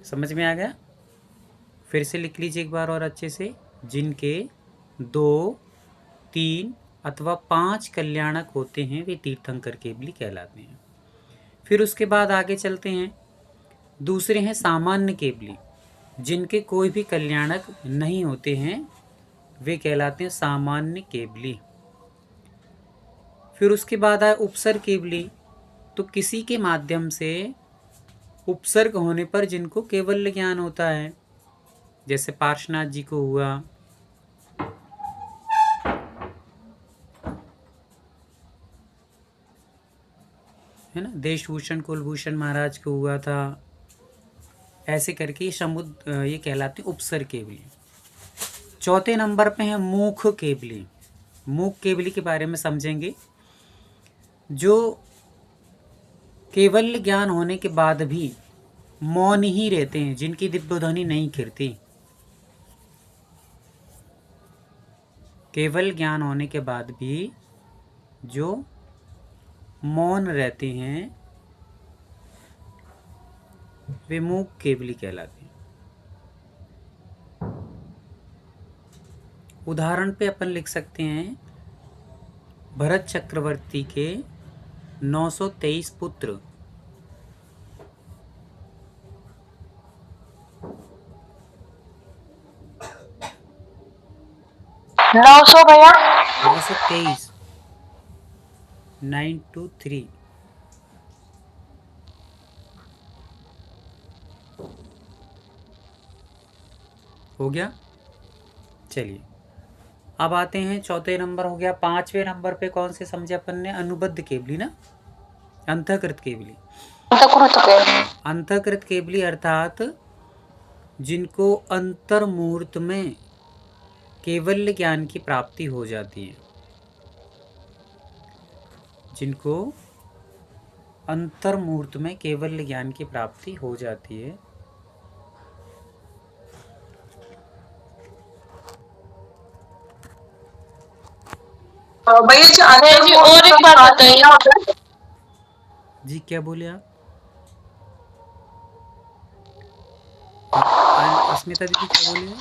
समझ में आ गया? फिर से लिख लीजिए एक बार और अच्छे से। जिनके 2, 3 अथवा 5 कल्याणक होते हैं वे तीर्थंकर केवली कहलाते हैं। फिर उसके बाद आगे चलते हैं। दूसरे हैं सामान्य केवली। जिनके कोई भी कल्याणक नहीं होते हैं वे कहलाते हैं सामान्य केवली। फिर उसके बाद आए उपसर्ग केवली। तो किसी के माध्यम से उपसर्ग होने पर जिनको केवल्य ज्ञान होता है, जैसे पार्श्वनाथ जी को हुआ, है ना, देशभूषण कुलभूषण महाराज को हुआ था, ऐसे करके ये कहलाते हैं उपसर्ग केवली। चौथे नंबर पे है मूख केवली। मूक केवली के बारे में समझेंगे। जो केवल्य ज्ञान होने के बाद भी मौन ही रहते हैं, जिनकी दिव्य ध्वनि नहीं खिरती। केवल ज्ञान होने के बाद भी जो मौन रहते हैं वे मूक केवली कहलाते हैं। उदाहरण पे अपन लिख सकते हैं, भरत चक्रवर्ती के 923 पुत्र। 900 भैया 923 923 हो गया। चलिए अब आते हैं, चौथे नंबर हो गया। पांचवें नंबर पे कौन से समझे अपन ने? अनुबद्ध केवली ना, अंतःकृत केवली। अंतःकृत केवली अर्थात जिनको अंतर्मुहूर्त में केवल्य ज्ञान की प्राप्ति हो जाती है। जिनको अंतर्मुहूर्त में केवल्य ज्ञान की प्राप्ति हो जाती है। भैया जी और एक बात बताइए। जी क्या बोले आप? अस्मिता दीदी क्या बोले आप?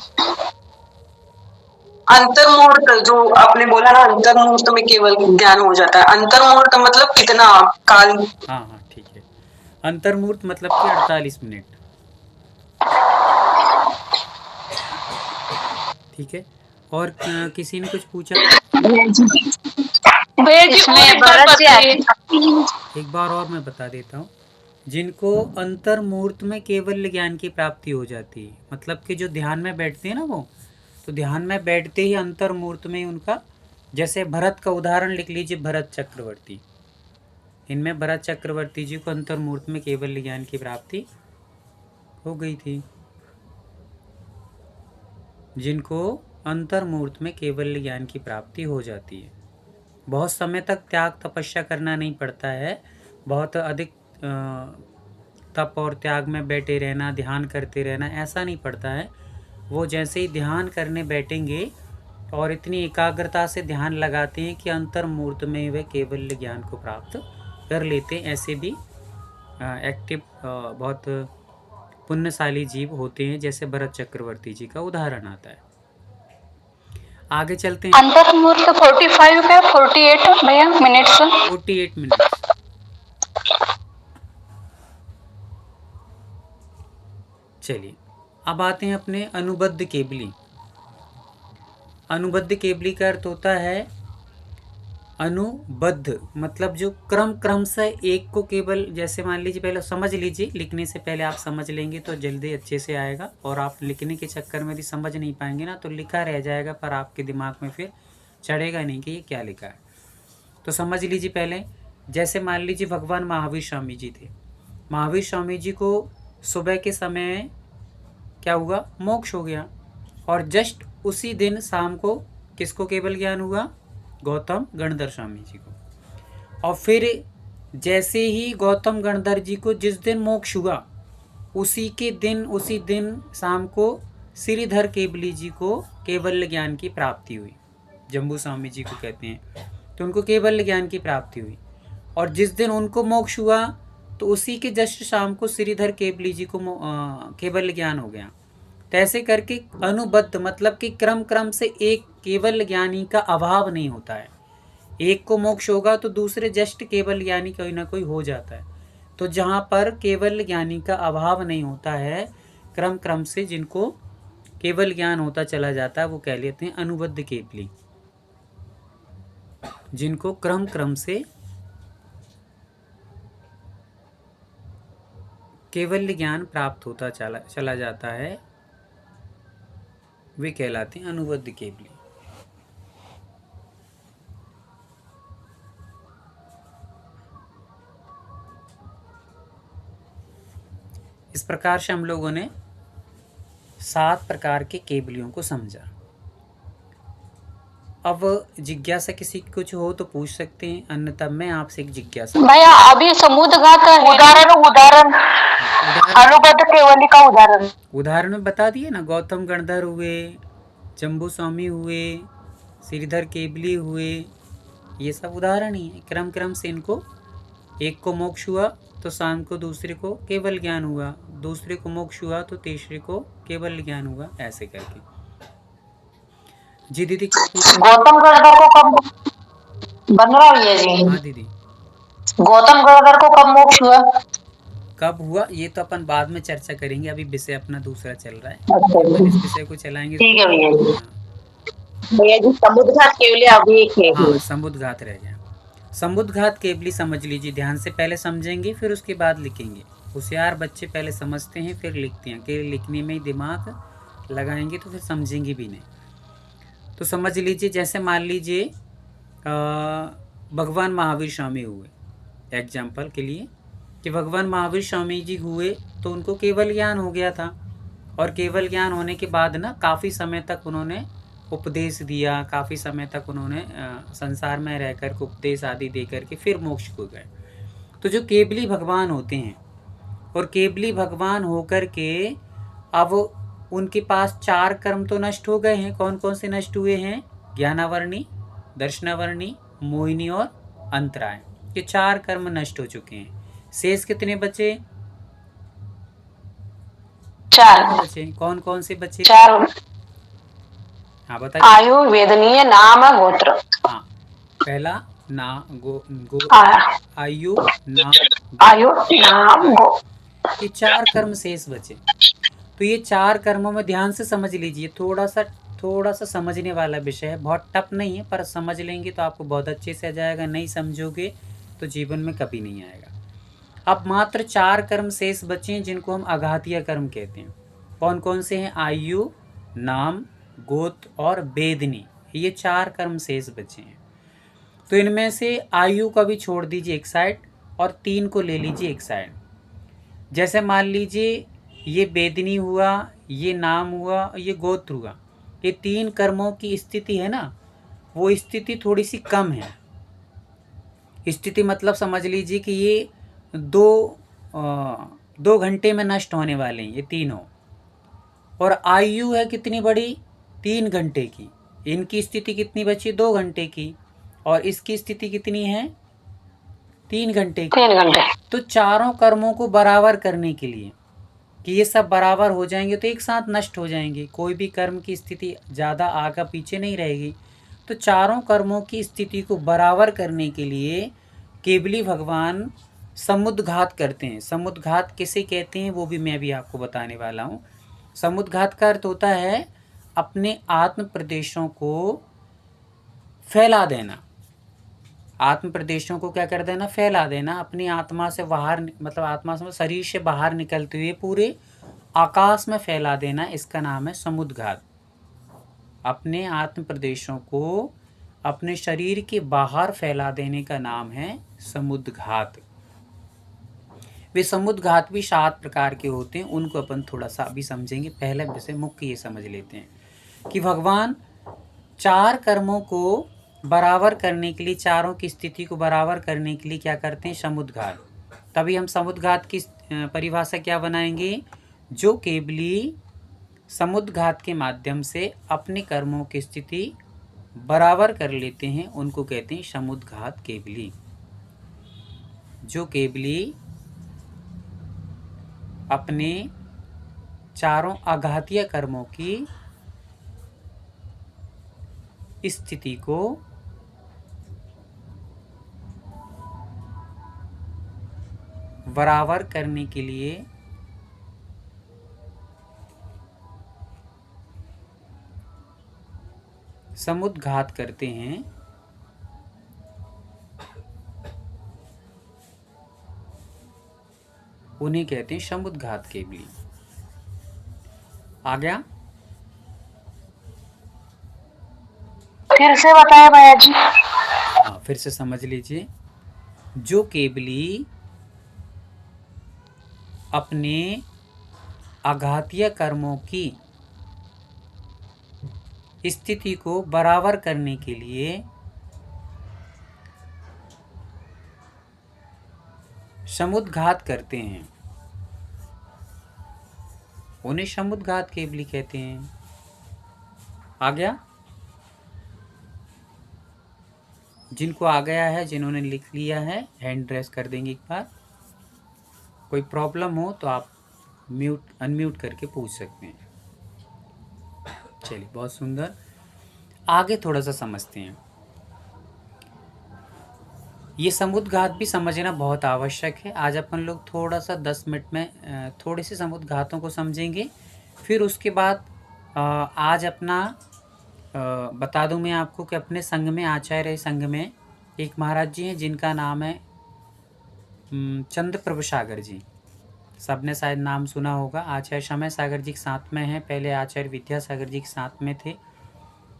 अंतर्मुहूर्त जो आपने बोला ना, अंतर्मुहूर्त में केवल ज्ञान हो जाता है। अंतर्मुहूर्त मतलब कितना काल? हाँ हाँ ठीक है। अंतर्मुहूर्त मतलब कि 48 मिनट। ठीक है। और किसी ने कुछ पूछा? एक बार और मैं बता देता हूँ। जिनको अंतर्मुहूर्त में केवल ज्ञान की प्राप्ति हो जाती है, मतलब कि जो ध्यान में बैठते हैं ना वो, तो ध्यान में बैठते ही अंतर्मुहूर्त में उनका, जैसे भरत का उदाहरण लिख लीजिए, भरत चक्रवर्ती। इनमें भरत चक्रवर्ती जी को अंतर्मुहूर्त में केवल ज्ञान की प्राप्ति हो गई थी। जिनको अंतर्मुहूर्त में केवल ज्ञान की प्राप्ति हो जाती है। बहुत समय तक त्याग तपस्या करना नहीं पड़ता है। बहुत अधिक तप और त्याग में बैठे रहना, ध्यान करते रहना, ऐसा नहीं पड़ता है। वो जैसे ही ध्यान करने बैठेंगे और इतनी एकाग्रता से ध्यान लगाते हैं कि अंतर्मुहूर्त में वे केवल ज्ञान को प्राप्त कर लेते हैं। ऐसे भी एक्टिव बहुत पुण्यशाली जीव होते हैं, जैसे भरत चक्रवर्ती जी का उदाहरण आता है। आगे चलते हैं। अंतर्मुहूर्त 45 है 48 भैया मिनट्स। 48 मिनट्स। चलिए अब आते हैं अपने अनुबद्ध केवली। अनुबद्ध केवली का अर्थ होता है अनुबद्ध, मतलब जो क्रम से एक को केवल, जैसे मान लीजिए, पहले समझ लीजिए, लिखने से पहले आप समझ लेंगे तो जल्दी अच्छे से आएगा। और आप लिखने के चक्कर में यदि समझ नहीं पाएंगे ना तो लिखा रह जाएगा, पर आपके दिमाग में फिर चढ़ेगा नहीं कि ये क्या लिखा है। तो समझ लीजिए पहले। जैसे मान लीजिए भगवान महावीर स्वामी जी थे। महावीर स्वामी जी को सुबह के समय क्या हुआ? मोक्ष हो गया। और जस्ट उसी दिन शाम को किसको केवल ज्ञान हुआ? गौतम गणधर स्वामी जी को। और फिर जैसे ही गौतम गणधर जी को जिस दिन मोक्ष हुआ, उसी दिन शाम को श्रीधर केवली जी को केवल ज्ञान की प्राप्ति हुई। जम्बू स्वामी जी को कहते हैं, तो उनको केवल ज्ञान की प्राप्ति हुई। और जिस दिन उनको मोक्ष हुआ तो उसी के जस्ट शाम को श्रीधर केवली जी को केवल ज्ञान हो गया। तो ऐसे करके अनुबद्ध मतलब कि क्रम क्रम से एक केवल ज्ञानी का अभाव नहीं होता है। एक को मोक्ष होगा तो दूसरे जस्ट केवल ज्ञानी कोई ना कोई हो जाता है। तो जहाँ पर केवल ज्ञानी का अभाव नहीं होता है, क्रम क्रम से जिनको केवल ज्ञान होता चला जाता है, वो कह लेते हैं अनुबद्ध केवली, जिनको क्रम क्रम से केवल ज्ञान प्राप्त होता चला जाता है, वे कहलाते हैं अनुबद्ध केवली। इस प्रकार से हम लोगों ने 7 प्रकार के केवलियों को समझा। अब जिज्ञासा किसी की कुछ हो तो पूछ सकते हैं, अन्यथा मैं आपसे एक जिज्ञासा। भैया अभी समुद्रघात का उदाहरण अनुबद्ध केवली का उदाहरण में बता दिए ना, गौतम गणधर हुए, जम्बू स्वामी हुए, श्रीधर केवली हुए, ये सब उदाहरण ही है। क्रम क्रम से इनको, एक को मोक्ष हुआ तो शाम को दूसरे को केवल ज्ञान हुआ, दूसरे को मोक्ष हुआ तो तीसरे को केवल ज्ञान हुआ, ऐसे करके। जी दीदी गौतम गणधर को कब बन रहा है जी? हाँ दीदी, गौतम गणधर को कब मोक्ष हुआ? कब हुआ ये तो अपन बाद में चर्चा करेंगे, अभी विषय अपना दूसरा चल रहा है। अच्छा अपन इस विषय को चलाएंगे। ठीक है भैया जी। हाँ। भैया जी समुद्रघात केवली अभी एक है। हाँ, समुद्रघात रह गया। समुद्रघात केवली समझ लीजिए, ध्यान से पहले समझेंगे फिर उसके बाद लिखेंगे। होशियार बच्चे पहले समझते हैं फिर लिखते हैं, कि लिखने में ही दिमाग लगाएंगे तो फिर समझेंगे भी नहीं। तो समझ लीजिए, जैसे मान लीजिए भगवान महावीर स्वामी हुए, एग्जाम्पल के लिए, कि भगवान महावीर स्वामी जी हुए तो उनको केवल ज्ञान हो गया था, और केवल ज्ञान होने के बाद ना काफ़ी समय तक उन्होंने उपदेश दिया, काफ़ी समय तक उन्होंने संसार में रह कर के उपदेश आदि दे करके फिर मोक्ष को गए। तो जो केवली भगवान होते हैं, और केवली भगवान होकर के अब उनके पास 4 कर्म तो नष्ट हो गए हैं। कौन कौन से नष्ट हुए हैं? ज्ञानावरणी, दर्शनावरणी, मोहिनी और अंतराय, ये 4 कर्म नष्ट हो चुके हैं। शेष कितने बचे? 4 बचे। कौन कौन से बचे? 4। हाँ बताइए। आयु, वेदनीय, नाम, गोत्र। हाँ, पहला आयु, नाम, गो, ये 4 कर्म शेष बचे। तो ये 4 कर्मों में ध्यान से समझ लीजिए, थोड़ा सा समझने वाला विषय है, बहुत टफ नहीं है, पर समझ लेंगे तो आपको बहुत अच्छे से आ जाएगा। नहीं समझोगे तो जीवन में कभी नहीं आएगा। अब मात्र 4 कर्म शेष बचे हैं, जिनको हम अघातीय कर्म कहते हैं। कौन कौन से हैं? आयु, नाम, गोत्र और वेदनी, ये 4 कर्म शेष बचे हैं। तो इनमें से आयु का भी छोड़ दीजिए एक साइड, और 3 को ले लीजिए एक साइड। जैसे मान लीजिए ये वेदनी हुआ, ये नाम हुआ, ये गोत्र हुआ, ये 3 कर्मों की स्थिति है ना, वो स्थिति थोड़ी सी कम है। स्थिति मतलब समझ लीजिए कि ये 2 घंटे में नष्ट होने वाले हैं ये तीनों। और आयु है कितनी बड़ी? 3 घंटे की। इनकी स्थिति कितनी बची? 2 घंटे की। और इसकी स्थिति कितनी है? 3 घंटे की। 3 घंटे। तो चारों कर्मों को बराबर करने के लिए, कि ये सब बराबर हो जाएंगे तो एक साथ नष्ट हो जाएंगे, कोई भी कर्म की स्थिति ज़्यादा आगे पीछे नहीं रहेगी। तो चारों कर्मों की स्थिति को बराबर करने के लिए केवली भगवान समुद्रघात करते हैं। समुद्रघात किसे कहते हैं वो भी मैं भी आपको बताने वाला हूँ। समुद्रघात का अर्थ होता है अपने आत्म प्रदेशों को फैला देना। आत्म प्रदेशों को क्या कर देना? फैला देना। अपनी आत्मा से बाहर, मतलब आत्मा से, शरीर से बाहर निकलते हुए पूरे आकाश में फैला देना, इसका नाम है समुद्रघात। अपने आत्म प्रदेशों को अपने शरीर के बाहर फैला देने का नाम है समुद्रघात। वे समुद्रघात भी 7 प्रकार के होते हैं, उनको अपन थोड़ा सा अभी समझेंगे। पहले विषय मुख्य ये समझ लेते हैं कि भगवान 4 कर्मों को बराबर करने के लिए, चारों की स्थिति को बराबर करने के लिए क्या करते हैं? समुद्रघात। तभी हम समुद्रघात की परिभाषा क्या बनाएंगे? जो केवली समुद्रघात के माध्यम से अपने कर्मों की स्थिति बराबर कर लेते हैं, उनको कहते हैं समुद्रघात केवली। जो केवली अपने चारों आघातीय कर्मों की स्थिति को बराबर करने के लिए समुद्घात करते हैं, उन्हें कहते हैं समुद्घात केवली। आ गया? फिर से बताया भैया जी। हाँ, फिर से समझ लीजिए। जो केवली अपने आघातीय कर्मों की स्थिति को बराबर करने के लिए समुद्घात करते हैं, उन्हें समुद्घात केवली कहते हैं। आ गया? जिनको आ गया है, जिन्होंने लिख लिया है, हैंड रेस कर देंगे एक बार। कोई प्रॉब्लम हो तो आप अनम्यूट करके पूछ सकते हैं। चलिए, बहुत सुंदर। आगे थोड़ा सा समझते हैं। ये समुद्घात भी समझना बहुत आवश्यक है। आज अपन लोग थोड़ा सा 10 मिनट में थोड़े से समुद्घातों को समझेंगे। फिर उसके बाद आज अपना बता दूं मैं आपको कि अपने संघ में, आचार्य संघ में एक महाराज जी हैं जिनका नाम है चंद्र प्रभु सागर जी। सबने शायद नाम सुना होगा। आचार्य समय सागर जी के साथ में हैं, पहले आचार्य विद्यासागर जी के साथ में थे।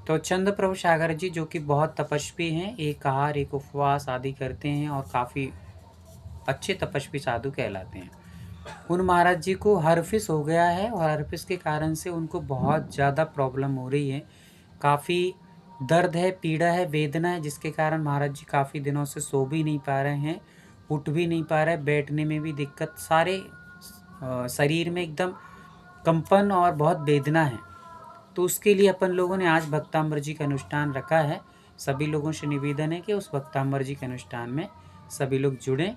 तो चंद्र प्रभु सागर जी जो कि बहुत तपस्वी हैं, एक आहार एक उपवास आदि करते हैं और काफ़ी अच्छे तपस्वी साधु कहलाते हैं। उन महाराज जी को हर्पिस हो गया है और हर्पिस के कारण से उनको बहुत ज़्यादा प्रॉब्लम हो रही है। काफ़ी दर्द है, पीड़ा है, वेदना है, जिसके कारण महाराज जी काफ़ी दिनों से सो भी नहीं पा रहे हैं, उठ भी नहीं पा रहे, बैठने में भी दिक्कत, सारे शरीर में एकदम कंपन और बहुत वेदना है। तो उसके लिए अपन लोगों ने आज भक्तांबर जी का अनुष्ठान रखा है। सभी लोगों से निवेदन है कि उस भक्तांबर जी के अनुष्ठान में सभी लोग जुड़ें।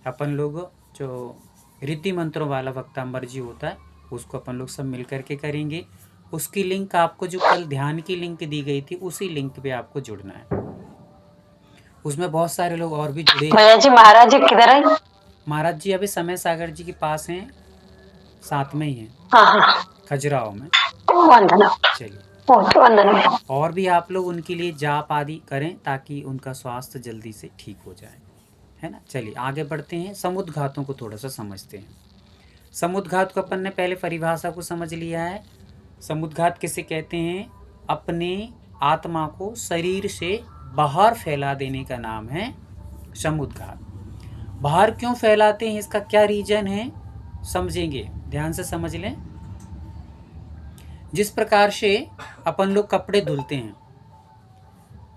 अपन लोग जो रीति मंत्रों वाला भक्तांबर जी होता है उसको अपन लोग सब मिल करके करेंगे। उसकी लिंक आपको जो कल ध्यान की लिंक दी गई थी उसी लिंक पे आपको जुड़ना है। उसमें बहुत सारे लोग और भी जुड़े। भैया जी महाराज जी किधर है? महाराज जी अभी समय सागर जी के पास हैं, साथ में ही हैं, हाँ, खजुराहो में। वंदना। चलिए, वंदना। और भी आप लोग उनके लिए जाप आदि करें ताकि उनका स्वास्थ्य जल्दी से ठीक हो जाए, है ना। चलिए आगे बढ़ते हैं, समुद्घातों को थोड़ा सा समझते हैं। समुद्घात को अपन ने पहले परिभाषा को समझ लिया है। समुद्घात किसे कहते हैं? अपने आत्मा को शरीर से बाहर फैला देने का नाम है समुद्घात। बाहर क्यों फैलाते हैं, इसका क्या रीजन है, समझेंगे, ध्यान से समझ लें। जिस प्रकार से अपन लोग कपड़े धुलते हैं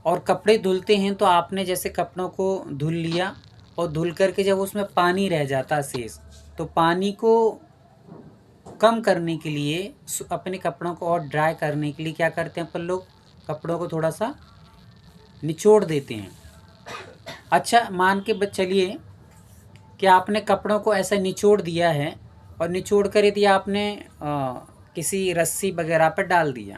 और कपड़े धुलते हैं तो आपने जैसे कपड़ों को धुल लिया और धुल करके जब उसमें पानी रह जाता शेष, तो पानी को कम करने के लिए, अपने कपड़ों को और ड्राई करने के लिए क्या करते हैं अपन लोग, कपड़ों को थोड़ा सा निचोड़ देते हैं। अच्छा, मान के चलिए कि आपने कपड़ों को ऐसा निचोड़ दिया है और निचोड़ कर यदि आपने किसी रस्सी वगैरह पर डाल दिया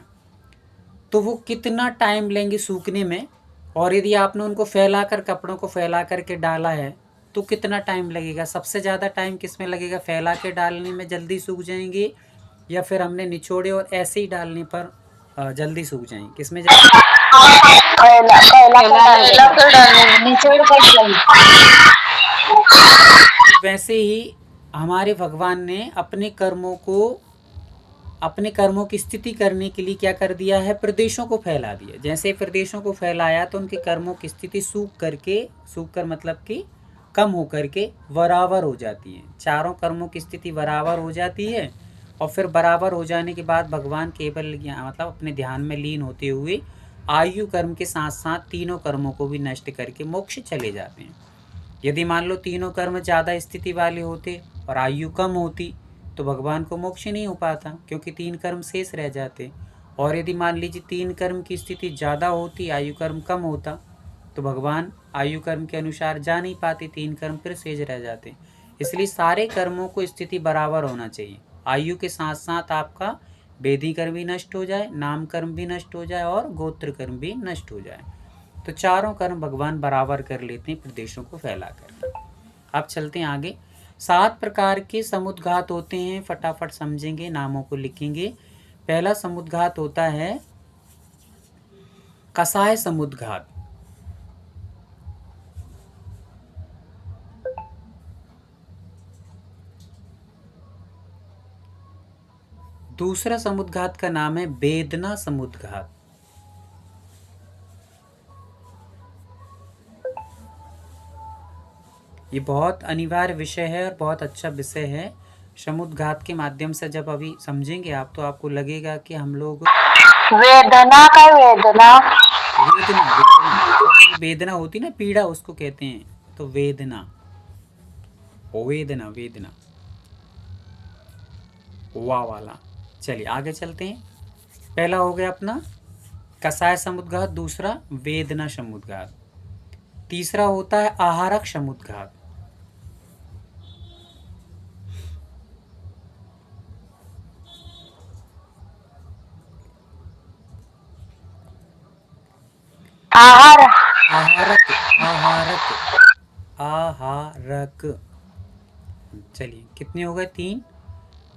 तो वो कितना टाइम लेंगे सूखने में, और यदि आपने उनको फैला कर, कपड़ों को फैला करके डाला है तो कितना टाइम लगेगा। सबसे ज़्यादा टाइम किस में लगेगा, फैला के डालने में जल्दी सूख जाएंगे, या फिर हमने निचोड़े और ऐसे ही डालने पर जल्दी सूख जाएंगे, किस में जल्दी? वैसे ही हमारे भगवान ने अपने कर्मों की स्थिति करने के लिए क्या कर दिया है, प्रदेशों को फैला दिया। जैसे प्रदेशों को फैलाया तो उनके कर्मों की स्थिति सूख कर मतलब कि कम हो करके बराबर हो जाती है। चारों कर्मों की स्थिति बराबर हो जाती है और फिर बराबर हो जाने के बाद भगवान केवल मतलब अपने ध्यान में लीन होते हुए आयु कर्म के साथ साथ तीनों कर्मों को भी नष्ट करके मोक्ष चले जाते हैं। यदि मान लो तीनों कर्म ज़्यादा स्थिति वाले होते और आयु कम होती तो भगवान को मोक्ष नहीं हो पाता, क्योंकि 3 कर्म शेष रह जाते। और यदि मान लीजिए 3 कर्म की स्थिति ज़्यादा होती, आयु कर्म कम होता, तो भगवान आयु कर्म के अनुसार जा नहीं पाते, 3 कर्म फिर शेष रह जाते। इसलिए सारे कर्मों को स्थिति बराबर होना चाहिए। आयु के साथ साथ आपका वेदी कर्म भी नष्ट हो जाए, नाम कर्म भी नष्ट हो जाए और गोत्र कर्म भी नष्ट हो जाए। तो चारों कर्म भगवान बराबर कर लेते हैं प्रदेशों को फैलाकर। अब चलते हैं आगे। 7 प्रकार के समुद्घात होते हैं, फटाफट समझेंगे, नामों को लिखेंगे। पहला समुद्घात होता है कसाय समुद्घात। दूसरा समुद्घात का नाम है वेदना समुद्घात। ये बहुत अनिवार्य विषय है और बहुत अच्छा विषय है। समुद्घात के माध्यम से जब अभी समझेंगे आप तो आपको लगेगा कि हम लोग वेदना का वेदना वेदना होती ना, पीड़ा उसको कहते हैं, तो वेदना वेदना वेदना वाह वाला। चलिए आगे चलते हैं। पहला हो गया अपना कसाय समुद्घात, दूसरा वेदना समुद्घात, तीसरा होता है आहारक समुद्घात। आहारक आहारक। चलिए कितने हो गए? 3।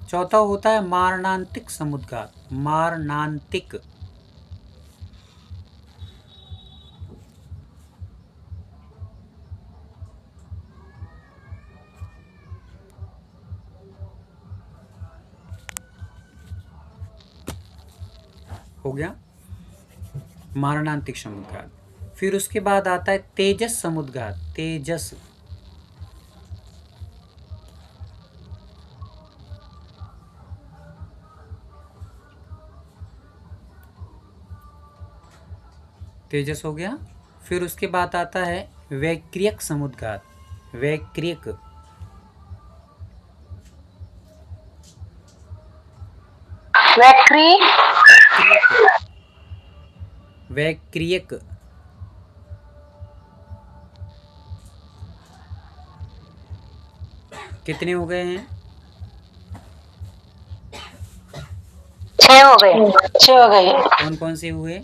चौथा होता है मारणांतिक समुद्घात। मारणांतिक हो गया, मारणांतिक समुद्घात। फिर उसके बाद आता है तेजस समुद्घात। तेजस तेजस हो गया। फिर उसके बाद आता है वैक्रियक समुद्घात। वैक्रियक वैक्रियक कितने हो गए हैं? 6 हो गए। कौन कौन से हुए?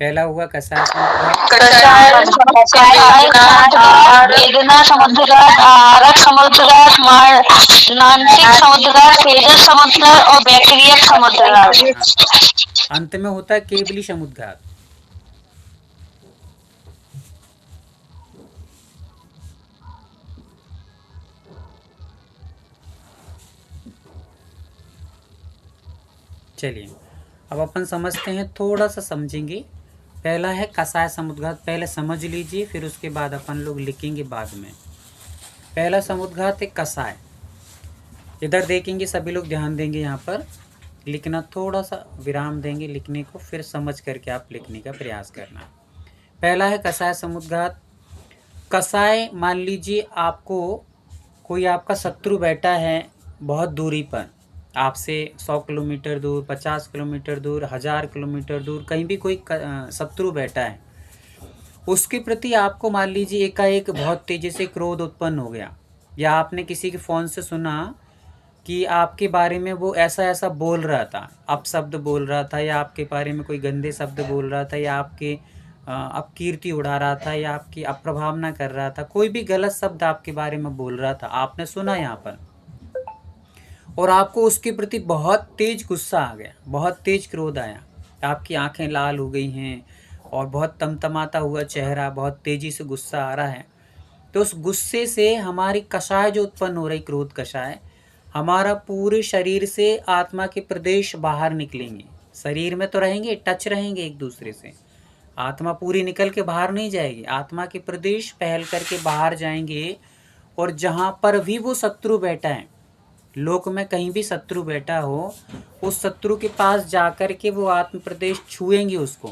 पहला हुआ कसाय समुद्घात, वेदना समुद्घात, आहारक समुद्घात, मारणांतिक समुद्घात, तेजस समुद्घात और वैक्रियक समुद्घात। अंत में होता है केवली समुद्घात। चलिए अब अपन समझते हैं, थोड़ा सा समझेंगे। पहला है कसाय समुद्घात, पहले समझ लीजिए, फिर उसके बाद अपन लोग लिखेंगे बाद में। पहला समुद्घात है कसाय। इधर देखेंगे, सभी लोग ध्यान देंगे, यहाँ पर लिखना, थोड़ा सा विराम देंगे लिखने को, फिर समझ करके आप लिखने का प्रयास करना। पहला है कसाय समुद्घात। कसाय, मान लीजिए आपको कोई आपका शत्रु बैठा है बहुत दूरी पर, आपसे 100 किलोमीटर दूर, 50 किलोमीटर दूर, 1000 किलोमीटर दूर, कहीं भी कोई शत्रु बैठा है, उसके प्रति आपको मान लीजिए एकाएक बहुत तेज़ी से क्रोध उत्पन्न हो गया, या आपने किसी के फ़ोन से सुना कि आपके बारे में वो ऐसा ऐसा बोल रहा था, अपशब्द बोल रहा था, या आपके बारे में कोई गंदे शब्द बोल रहा था, या आपके अपकीर्ति उड़ा रहा था, या आपकी अप्रभावना कर रहा था, कोई भी गलत शब्द आपके बारे में बोल रहा था, आपने सुना यहाँ पर, और आपको उसके प्रति बहुत तेज गुस्सा आ गया, बहुत तेज क्रोध आया, आपकी आंखें लाल हो गई हैं और बहुत तमतमाता हुआ चेहरा, बहुत तेजी से गुस्सा आ रहा है। तो उस गुस्से से हमारी कषाय जो उत्पन्न हो रही, क्रोध कषाय, हमारा पूरे शरीर से आत्मा के प्रदेश बाहर निकलेंगे। शरीर में तो रहेंगे, टच रहेंगे एक दूसरे से, आत्मा पूरी निकल के बाहर नहीं जाएगी, आत्मा के प्रदेश पहल करके बाहर जाएंगे। और जहाँ पर भी वो शत्रु बैठा है, लोक में कहीं भी शत्रु बैठा हो, उस शत्रु के पास जाकर के वो आत्म प्रदेश छुएंगे उसको,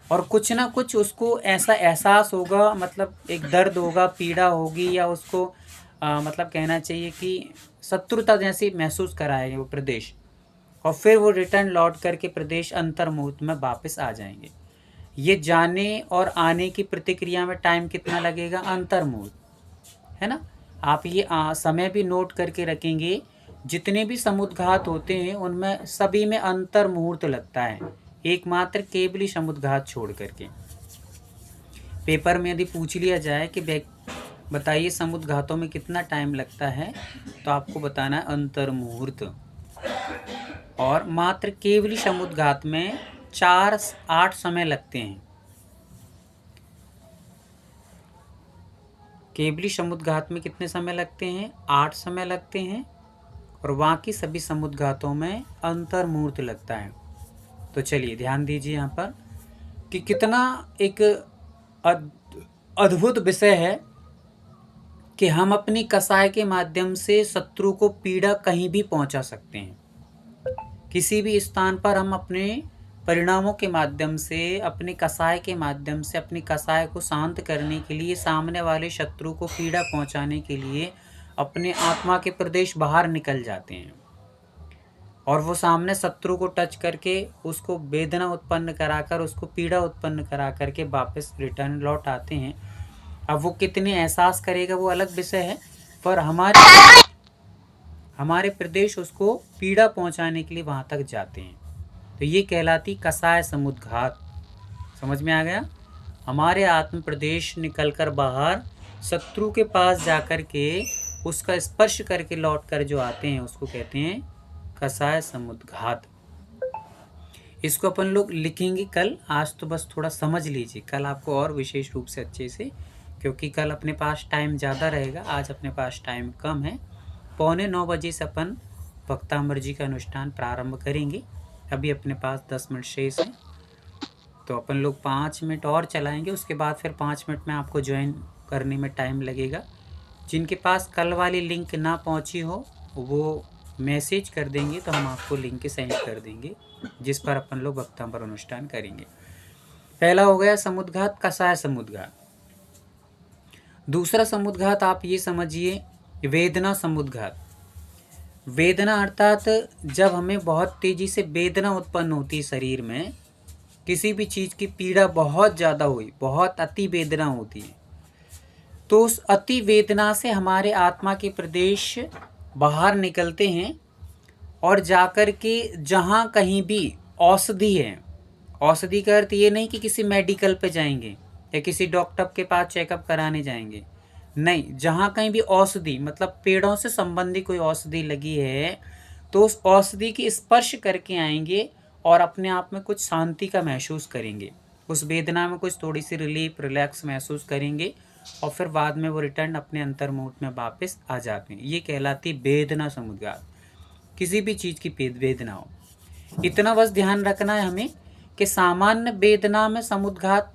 और कुछ ना कुछ उसको ऐसा एहसास होगा, मतलब एक दर्द होगा, पीड़ा होगी, या उसको मतलब कहना चाहिए कि शत्रुता जैसी महसूस कराएंगे वो प्रदेश, और फिर वो रिटर्न लौट करके प्रदेश अंतर्मुहूर्त में वापस आ जाएंगे। ये जाने और आने की प्रतिक्रिया में टाइम कितना लगेगा? अंतर्मुहूर्त। है ना। आप ये समय भी नोट करके रखेंगे, जितने भी समुद्घात होते हैं उनमें सभी में अंतर मुहूर्त लगता है, एकमात्र केवली समुद्घात छोड़ करके। पेपर में यदि पूछ लिया जाए कि बताइए समुद्घातों में कितना टाइम लगता है, तो आपको बताना है अंतर मुहूर्त। और मात्र केवली समुद्घात में 4-8 समय लगते हैं। केवली समुद्घात में कितने समय लगते हैं? 8 समय लगते हैं। और बाकी सभी समुद्घातों में अंतर मुहूर्त लगता है। तो चलिए ध्यान दीजिए यहाँ पर कि कितना एक अद्भुत विषय है कि हम अपनी कसाय के माध्यम से शत्रु को पीड़ा कहीं भी पहुंचा सकते हैं। किसी भी स्थान पर हम अपने परिणामों के माध्यम से, अपने कसाय के माध्यम से अपनी कसाय को शांत करने के लिए, सामने वाले शत्रु को पीड़ा पहुंचाने के लिए अपने आत्मा के प्रदेश बाहर निकल जाते हैं और वो सामने शत्रु को टच करके उसको वेदना उत्पन्न कराकर, उसको पीड़ा उत्पन्न करा करके वापस रिटर्न लौट आते हैं। अब वो कितने एहसास करेगा वो अलग विषय है, पर हमारे प्रदेश उसको पीड़ा पहुंचाने के लिए वहाँ तक जाते हैं। तो ये कहलाती कसाय समुद्घात। समझ में आ गया? हमारे आत्म प्रदेश निकल कर बाहर शत्रु के पास जाकर के उसका स्पर्श करके लौट कर जो आते हैं उसको कहते हैं कसाय समुद्घात। इसको अपन लोग लिखेंगे कल। आज तो बस थोड़ा समझ लीजिए, कल आपको और विशेष रूप से अच्छे से, क्योंकि कल अपने पास टाइम ज़्यादा रहेगा, आज अपने पास टाइम कम है। 8:45 बजे से अपन भक्तामृत जी का अनुष्ठान प्रारंभ करेंगे। अभी अपने पास 10 मिनट शेष हैं, तो अपन लोग 5 मिनट और चलाएंगे। उसके बाद फिर 5 मिनट में आपको ज्वाइन करने में टाइम लगेगा। जिनके पास कल वाली लिंक ना पहुंची हो वो मैसेज कर देंगे तो हम आपको लिंक सेंड कर देंगे, जिस पर अपन लोग भक्तामृत अनुष्ठान करेंगे। पहला हो गया समुद्घात, कसाय समुद्घात। दूसरा समुद्घात आप ये समझिए वेदना समुद्घात। वेदना अर्थात जब हमें बहुत तेजी से वेदना उत्पन्न होती है शरीर में, किसी भी चीज़ की पीड़ा बहुत ज़्यादा हुई, बहुत अति वेदना होती है, तो उस अति वेदना से हमारे आत्मा के प्रदेश बाहर निकलते हैं और जाकर के जहाँ कहीं भी औषधि है, औषधि का अर्थ ये नहीं कि किसी मेडिकल पे जाएंगे या किसी डॉक्टर के पास चेकअप कराने जाएंगे, नहीं, जहाँ कहीं भी औषधि मतलब पेड़ों से संबंधित कोई औषधि लगी है तो उस औषधि की स्पर्श करके आएंगे और अपने आप में कुछ शांति का महसूस करेंगे, उस वेदना में कुछ थोड़ी सी रिलीफ, रिलैक्स महसूस करेंगे और फिर बाद में वो रिटर्न अपने अंतर्मुहूर्त में वापस आ जाते हैं। ये कहलाती वेदना समुद्घात। किसी भी चीज़ की वेदना हो, इतना बस ध्यान रखना है हमें कि सामान्य वेदना में समुद्घात।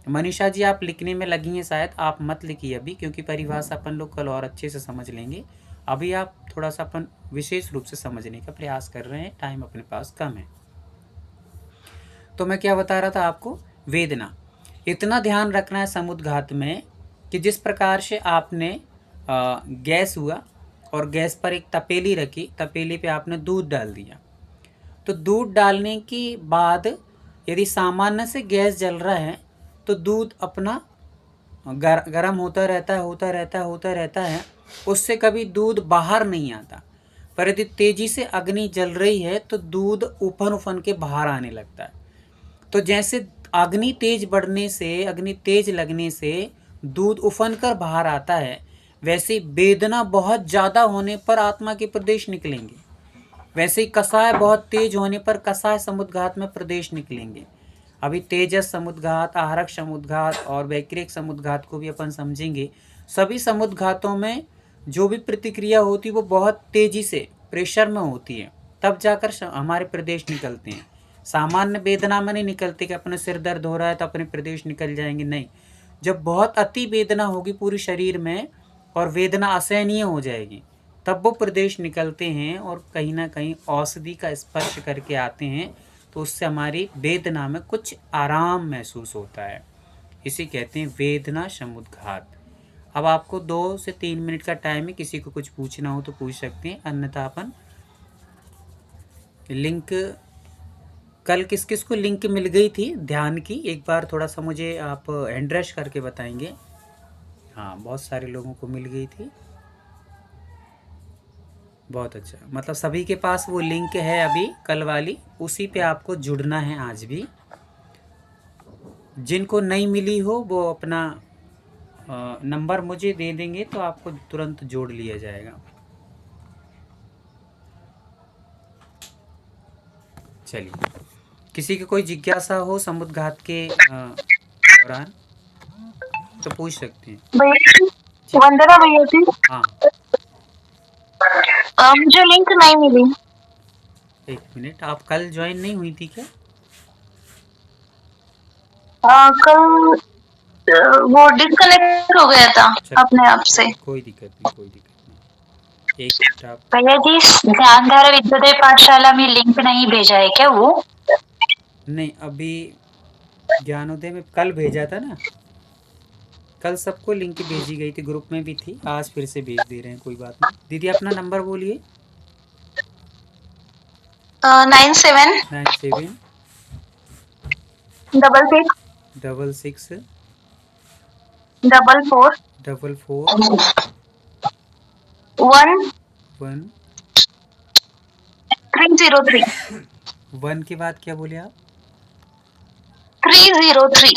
मनीषा जी आप लिखने में लगी हैं, शायद आप मत लिखिए अभी, क्योंकि परिभाषा अपन लोग कल और अच्छे से समझ लेंगे। अभी आप थोड़ा सा अपन विशेष रूप से समझने का प्रयास कर रहे हैं, टाइम अपने पास कम है। तो मैं क्या बता रहा था आपको, वेदना। इतना ध्यान रखना है समुद्घात में कि जिस प्रकार से आपने गैस हुआ और गैस पर एक तपेली रखी, तपेली पे आपने दूध डाल दिया, तो दूध डालने के बाद यदि सामान्य से गैस जल रहा है तो दूध अपना गर्म होता रहता है, उससे कभी दूध बाहर नहीं आता। पर यदि तेजी से अग्नि जल रही है तो दूध उफन के बाहर आने लगता है। तो जैसे अग्नि तेज बढ़ने से, अग्नि तेज लगने से दूध उफन कर बाहर आता है, वैसे वेदना बहुत ज़्यादा होने पर आत्मा के प्रदेश निकलेंगे, वैसे ही कसाय बहुत तेज होने पर कसाय समुद्घात में प्रदेश निकलेंगे। अभी तेजस समुद्घात, आहारक समुद्घात और वैक्रिक समुद्घात को भी अपन समझेंगे। सभी समुद्घातों में जो भी प्रतिक्रिया होती है वो बहुत तेजी से प्रेशर में होती है, तब जाकर हमारे प्रदेश निकलते हैं। सामान्य वेदना में नहीं निकलते कि अपने सिर दर्द हो रहा है तो अपने प्रदेश निकल जाएंगे, नहीं। जब बहुत अति वेदना होगी पूरे शरीर में और वेदना असहनीय हो जाएगी, तब वो प्रदेश निकलते हैं और कहीं ना कहीं औषधि का स्पर्श करके आते हैं, तो उससे हमारी वेदना में कुछ आराम महसूस होता है। इसे कहते हैं वेदना समुद्घात। अब आपको 2 से 3 मिनट का टाइम है, किसी को कुछ पूछना हो तो पूछ सकते हैं, अन्यथा अपन लिंक कल किस किस को लिंक मिल गई थी ध्यान की, एक बार थोड़ा सा मुझे आप हैंड रश करके बताएंगे। हाँ, बहुत सारे लोगों को मिल गई थी। बहुत अच्छा, मतलब सभी के पास वो लिंक है अभी कल वाली, उसी पे आपको जुड़ना है आज भी। जिनको नहीं मिली हो वो अपना नंबर मुझे दे देंगे तो आपको तुरंत जोड़ लिया जाएगा। चलिए, किसी की कोई जिज्ञासा हो समुद्घात के दौरान तो पूछ सकते हैं। भैया जी वंदना भैया जी, हाँ, मुझे लिंक नहीं मिली। एक मिनट, आप कल ज्वाइन नहीं हुई थी क्या? कल वो डिस्कनेक्ट हो गया था चलो अपने आप से। कोई दिक्कत नहीं, कोई दिक्कत नहीं। एक मिनट आप, भैया जी, ध्यानधारा विद्योदय पाठशाला में लिंक नहीं भेजा है क्या वो? नहीं अभी ज्ञानोदय में कल भेजा था ना, कल सबको लिंक भेजी गई थी, ग्रुप में भी थी, आज फिर से भेज दे रहे हैं, कोई बात नहीं। दीदी अपना नंबर बोलिए। 97 97 66 66 44 44 1 1 303 1 के बाद क्या बोले आप? 303